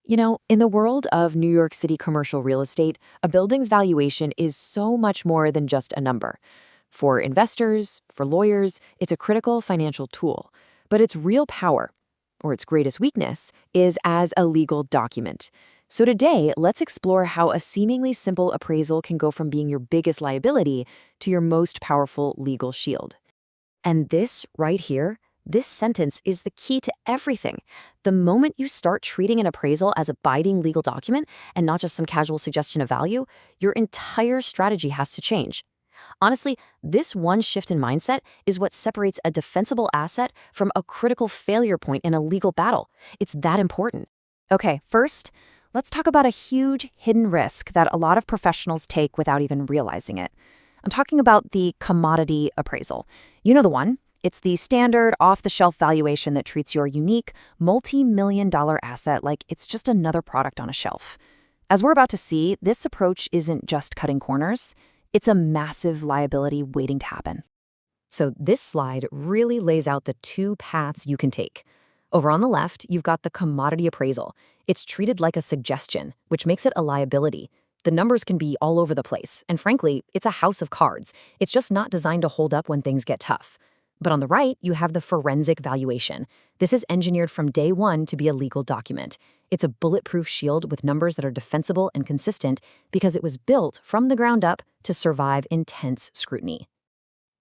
In the world of New York City commercial real estate, a building's valuation is so much more than just a number. For investors, for lawyers, it's a critical financial tool. But its real power, or its greatest weakness, is as a legal document. So today, let's explore how a seemingly simple appraisal can go from being your biggest liability to your most powerful legal shield. And this right here, this sentence is the key to everything. The moment you start treating an appraisal as a binding legal document and not just some casual suggestion of value, your entire strategy has to change. Honestly, this one shift in mindset is what separates a defensible asset from a critical failure point in a legal battle. It's that important. Okay, first, let's talk about a huge hidden risk that a lot of professionals take without even realizing it. I'm talking about the commodity appraisal. You know the one. It's the standard, off-the-shelf valuation that treats your unique, multi-million-dollar asset like it's just another product on a shelf. As we're about to see, this approach isn't just cutting corners. It's a massive liability waiting to happen. So this slide really lays out the two paths you can take. Over on the left, you've got the commodity appraisal. It's treated like a suggestion, which makes it a liability. The numbers can be all over the place, and frankly, it's a house of cards. It's just not designed to hold up when things get tough. But on the right, you have the forensic valuation. This is engineered from day one to be a legal document. It's a bulletproof shield with numbers that are defensible and consistent because it was built from the ground up to survive intense scrutiny.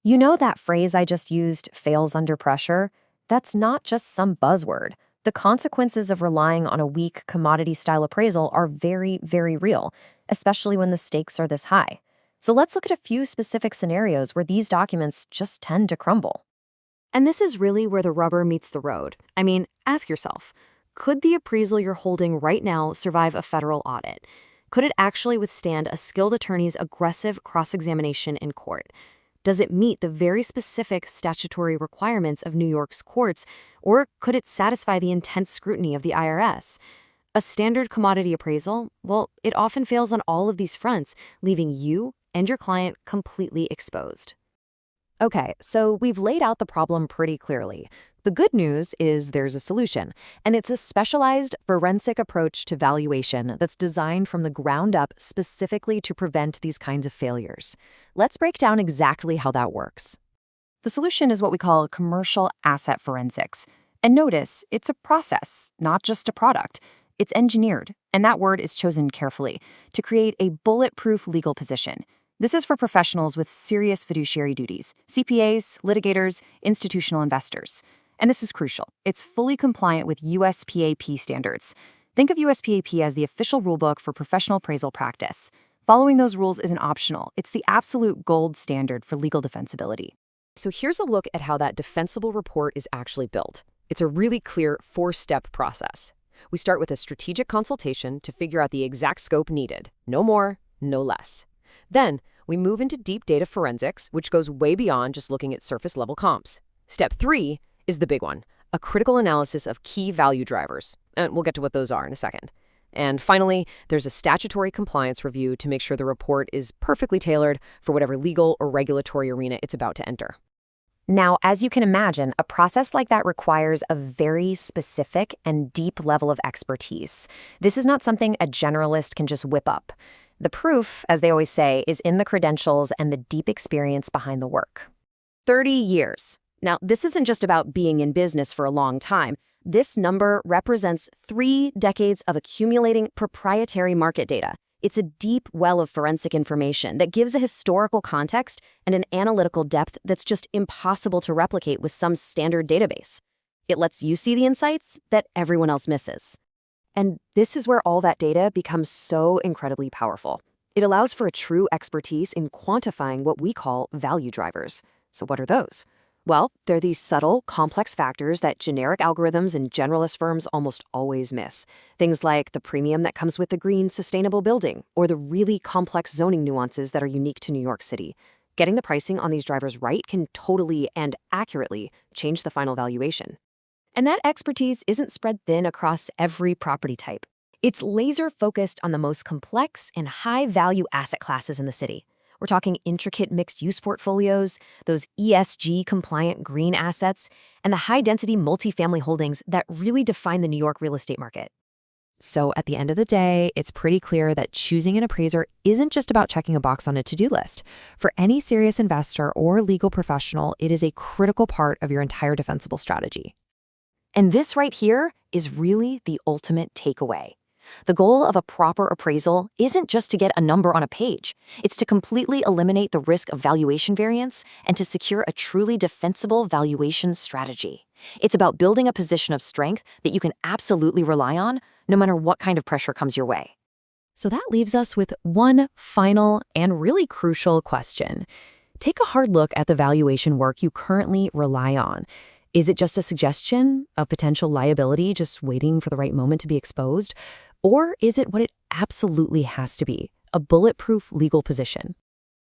You know that phrase I just used, fails under pressure? That's not just some buzzword. The consequences of relying on a weak commodity-style appraisal are very, very real, especially when the stakes are this high. So let's look at a few specific scenarios where these documents just tend to crumble. And this is really where the rubber meets the road. I mean, ask yourself, could the appraisal you're holding right now survive a federal audit? Could it actually withstand a skilled attorney's aggressive cross-examination in court? Does it meet the very specific statutory requirements of New York's courts, or could it satisfy the intense scrutiny of the IRS? A standard commodity appraisal, well, it often fails on all of these fronts, leaving you and your client completely exposed. Okay, so we've laid out the problem pretty clearly. The good news is there's a solution, and it's a specialized forensic approach to valuation that's designed from the ground up specifically to prevent these kinds of failures. Let's break down exactly how that works. The solution is what we call commercial asset forensics. And notice, it's a process, not just a product. It's engineered, and that word is chosen carefully, to create a bulletproof legal position. This is for professionals with serious fiduciary duties, CPAs, litigators, institutional investors. And this is crucial. It's fully compliant with USPAP standards. Think of USPAP as the official rulebook for professional appraisal practice. Following those rules isn't optional. It's the absolute gold standard for legal defensibility. So here's a look at how that defensible report is actually built. It's a really clear four-step process. We start with a strategic consultation to figure out the exact scope needed. No more, no less. Then, we move into deep data forensics, which goes way beyond just looking at surface-level comps. Step 3 is the big one, a critical analysis of key value drivers. And we'll get to what those are in a second. And finally, there's a statutory compliance review to make sure the report is perfectly tailored for whatever legal or regulatory arena it's about to enter. Now, as you can imagine, a process like that requires a very specific and deep level of expertise. This is not something a generalist can just whip up. The proof, as they always say, is in the credentials and the deep experience behind the work. 30 years. Now, this isn't just about being in business for a long time. This number represents 3 decades of accumulating proprietary market data. It's a deep well of forensic information that gives a historical context and an analytical depth that's just impossible to replicate with some standard database. It lets you see the insights that everyone else misses. And this is where all that data becomes so incredibly powerful. It allows for a true expertise in quantifying what we call value drivers. So what are those? Well, they're these subtle, complex factors that generic algorithms and generalist firms almost always miss. Things like the premium that comes with the green, sustainable building, or the really complex zoning nuances that are unique to New York City. Getting the pricing on these drivers right can totally and accurately change the final valuation. And that expertise isn't spread thin across every property type. It's laser-focused on the most complex and high-value asset classes in the city. We're talking intricate mixed-use portfolios, those ESG-compliant green assets, and the high-density multifamily holdings that really define the New York real estate market. So at the end of the day, it's pretty clear that choosing an appraiser isn't just about checking a box on a to-do list. For any serious investor or legal professional, it is a critical part of your entire defensible strategy. And this right here is really the ultimate takeaway. The goal of a proper appraisal isn't just to get a number on a page. It's to completely eliminate the risk of valuation variance and to secure a truly defensible valuation strategy. It's about building a position of strength that you can absolutely rely on, no matter what kind of pressure comes your way. So that leaves us with one final and really crucial question. Take a hard look at the valuation work you currently rely on. Is it just a suggestion, a potential liability just waiting for the right moment to be exposed? Or is it what it absolutely has to be, a bulletproof legal position?